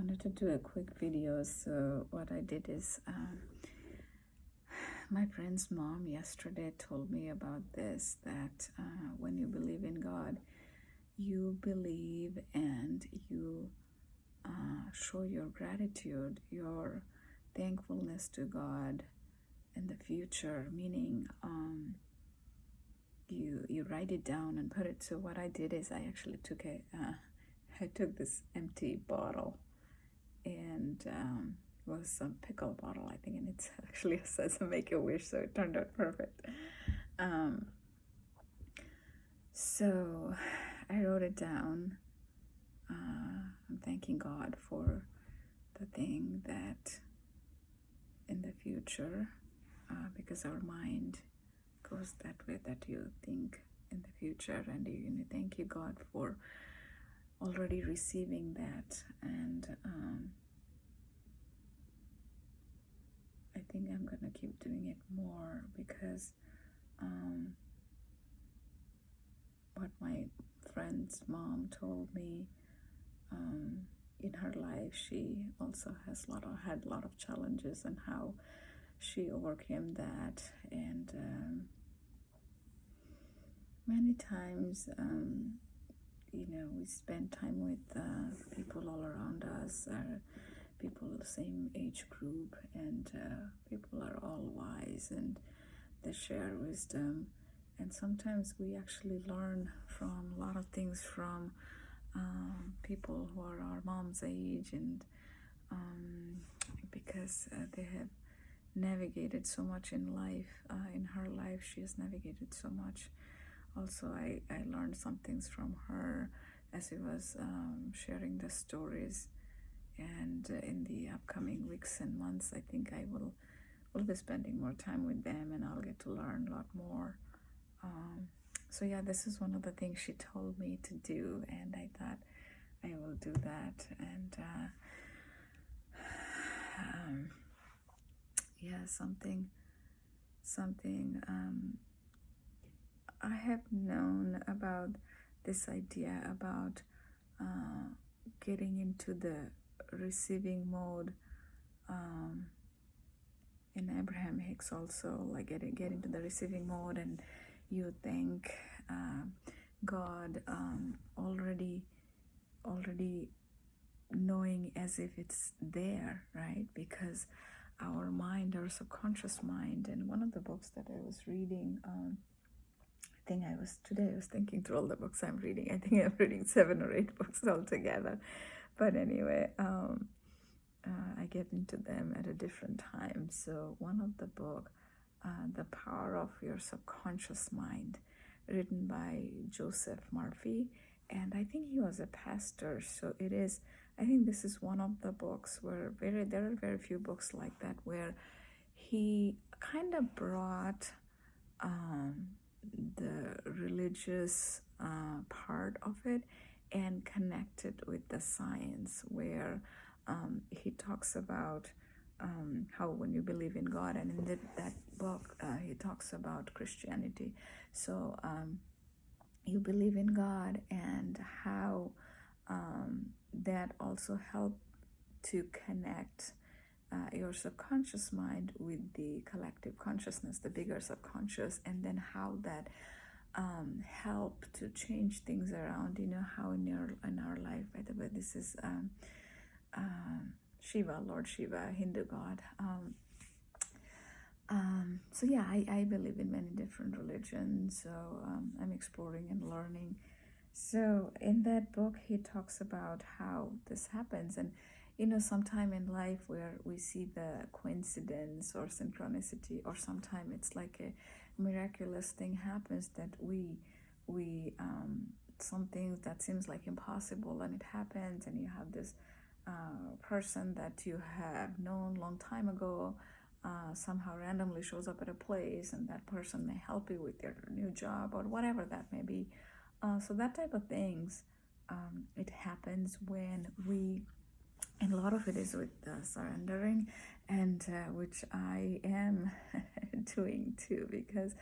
wanted to do a quick video. So what I did is my friend's mom yesterday told me about this, that when you believe in God, you believe and you show your gratitude, your thankfulness to God in the future, meaning you write it down and put it. So what I did is I actually took I took this empty bottle, and it was some pickle bottle, I think, and it actually says make a wish, so it turned out perfect. So I wrote it down. I'm thanking God for the thing that in the future, because our mind goes that way, that you think in the future, and you thank you, God, for already receiving that. And I think I'm gonna keep doing it more, because what my friend's mom told me, in her life, she also has had a lot of challenges, and how she overcame that. And many times, we spend time with people all around us, people the same age group, and people are all wise and they share wisdom. And sometimes we actually learn from a lot of things from people who are our mom's age, and because they have navigated so much in life. In her life, she has navigated so much. Also, I learned some things from her as she was sharing the stories. And in the upcoming weeks and months, I think I will be spending more time with them, and I'll get to learn a lot more. So yeah, this is one of the things she told me to do, and I thought I will do that. And yeah, something I have known about this idea about getting into the receiving mode. In Abraham Hicks also, like get into the receiving mode, and you thank God, already knowing as if it's there, right? Because our mind, our subconscious mind, and one of the books that I was reading, I was thinking through all the books I'm reading. I think I'm reading 7 or 8 books altogether. But anyway, I get into them at a different time. So one of the book, The Power of Your Subconscious Mind, written by Joseph Murphy, and I think he was a pastor. So it is, I think this is one of the books where there are very few books like that, where he kind of brought the religious part of it and connected with the science, where he talks about how when you believe in God, and in that book he talks about Christianity. So you believe in God, and how that also helped to connect your subconscious mind with the collective consciousness, the bigger subconscious, and then how that help to change things around. How in our life, by the way, this is Shiva, Lord Shiva, Hindu god. So yeah, I believe in many different religions, so I'm exploring and learning. So in that book, he talks about how this happens, and sometime in life where we see the coincidence or synchronicity, or sometime it's like a miraculous thing happens, that we something that seems like impossible, and it happens, and you have this person that you have known long time ago somehow randomly shows up at a place, and that person may help you with your new job or whatever that may be. So that type of things, it happens when and a lot of it is with surrendering, and which I am doing too, because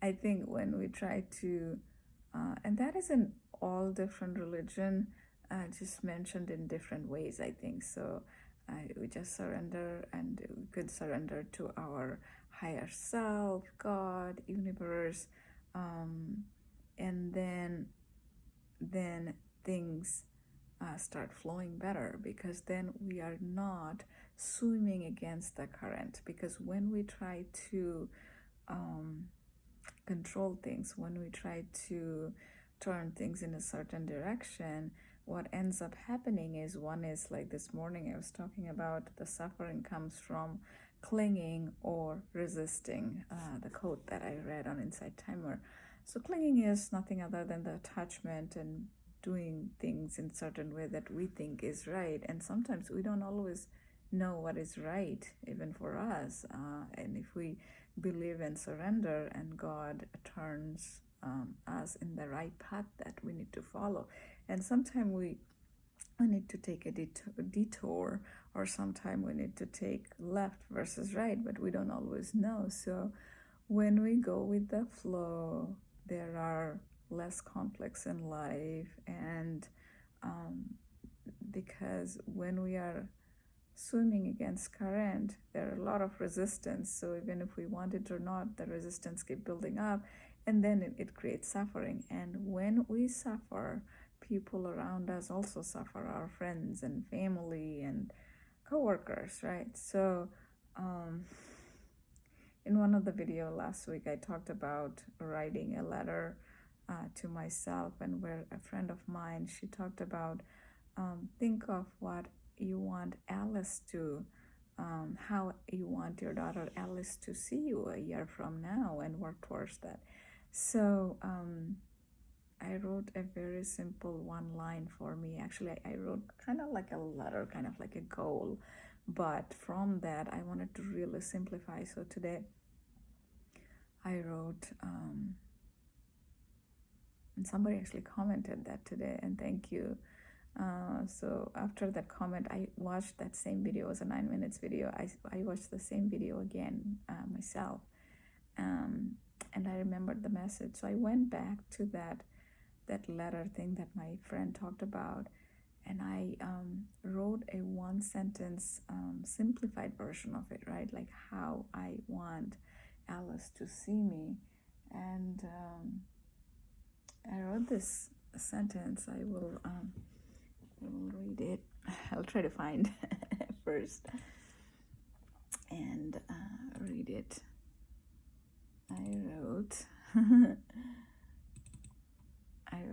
I think when we try to, and that is in all different religion, just mentioned in different ways, I think. So we just surrender, and we could surrender to our higher self, God, universe, and then things start flowing better, because then we are not swimming against the current. Because when we try to control things, when we try to turn things in a certain direction, what ends up happening is, one is like this morning I was talking about, the suffering comes from clinging or resisting, the quote that I read on Inside Timer. So clinging is nothing other than the attachment and doing things in certain way that we think is right, and sometimes we don't always know what is right even for us, and if we believe and surrender, and God turns us in the right path that we need to follow. And sometimes we need to take a detour, or sometimes we need to take left versus right, but we don't always know. So when we go with the flow, there are less conflicts in life, and because when we are swimming against current, there are a lot of resistance. So even if we want it or not, the resistance keep building up, and then it creates suffering. And when we suffer, people around us also suffer, our friends and family and coworkers, right? So in one of the video last week, I talked about writing a letter to myself, and where a friend of mine, she talked about think of what you want Alice to, how you want your daughter Alice to see you a year from now, and work towards that. So I wrote a very simple one line for me. Actually, I wrote kind of like a letter, kind of like a goal, but from that I wanted to really simplify. So today I wrote, and somebody actually commented that today, and thank you. So after that comment, I watched that same video. It was a 9 minutes video. I watched the same video again myself, and I remembered the message. So I went back to that letter thing that my friend talked about, and I wrote a one sentence simplified version of it, right? Like how I want Alice to see me. And I wrote this sentence. I will read it. I'll try to find first and read it. I wrote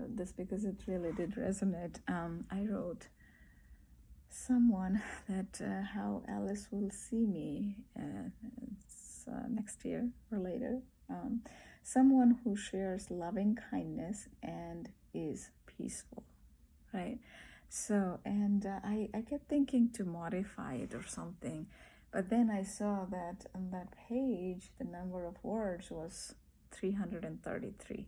this because it really did resonate. I wrote, someone that how Alice will see me next year or later. Someone who shares loving kindness and is peaceful, right? So, and I kept thinking to modify it or something, but then I saw that on that page, the number of words was 333.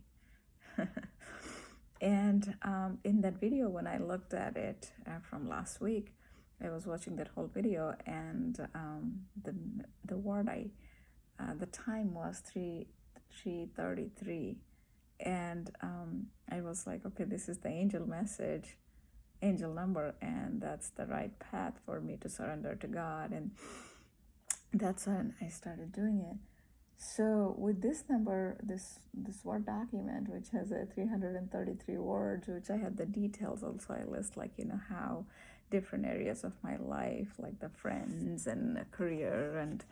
And in that video, when I looked at it from last week, I was watching that whole video, and the word the time was 333, and I was like, okay, this is the angel message, angel number, and that's the right path for me to surrender to God. And that's when I started doing it. So with this number, this Word document, which has 333 words, which I had the details also, I list, like, how different areas of my life, like the friends and the career and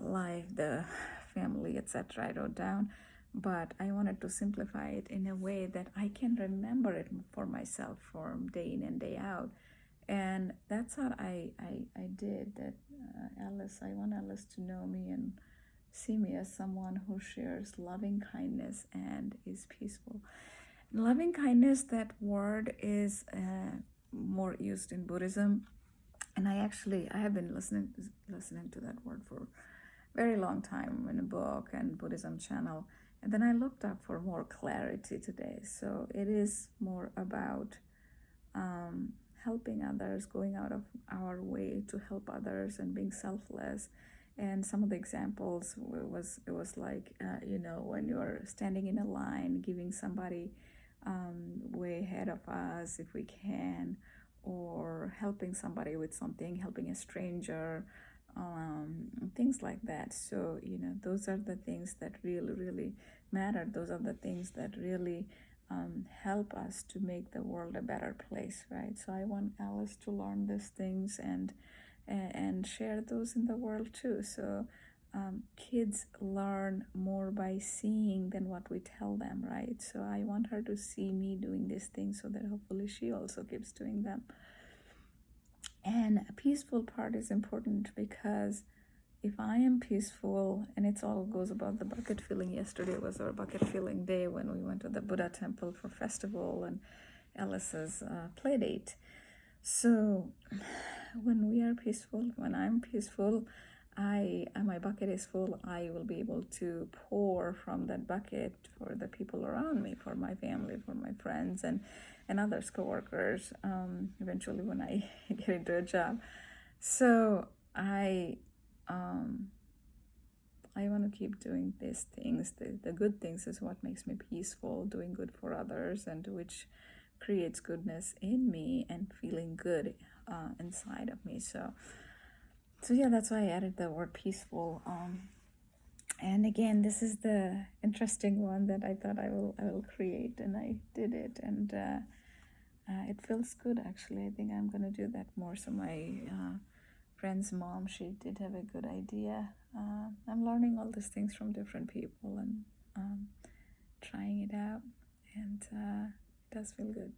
life, the family, etc. I wrote down, but I wanted to simplify it in a way that I can remember it for myself from day in and day out. And that's what I did. That Alice, I want Alice to know me and see me as someone who shares loving kindness and is peaceful. Loving kindness, that word is more used in Buddhism, and I have been listening to that word for a very long time in a book and Buddhism channel, and then I looked up for more clarity today. So it is more about helping others, going out of our way to help others, and being selfless. And some of the examples it was like when you're standing in a line, giving somebody way ahead of us if we can, or helping somebody with something, helping a stranger, things like that. So, those are the things that really, really matter. Those are the things that really help us to make the world a better place, right? So I want Alice to learn these things and share those in the world too. So kids learn more by seeing than what we tell them, right? So I want her to see me doing these things so that hopefully she also keeps doing them. And a peaceful part is important because if I am peaceful, and it's all goes about the bucket filling. Yesterday was our bucket filling day when we went to the Buddha temple for festival and Alice's play date. So when we are peaceful, when I'm peaceful, my bucket is full. I will be able to pour from that bucket for the people around me, for my family, for my friends, and others, coworkers. Eventually, when I get into a job, so I want to keep doing these things. The good things is what makes me peaceful. Doing good for others, and which creates goodness in me and feeling good inside of me. So yeah, that's why I added the word peaceful. And again, this is the interesting one that I thought I will create, and I did it, and it feels good actually. I think I'm gonna do that more. So my friend's mom, she did have a good idea. I'm learning all these things from different people and trying it out, and it does feel good.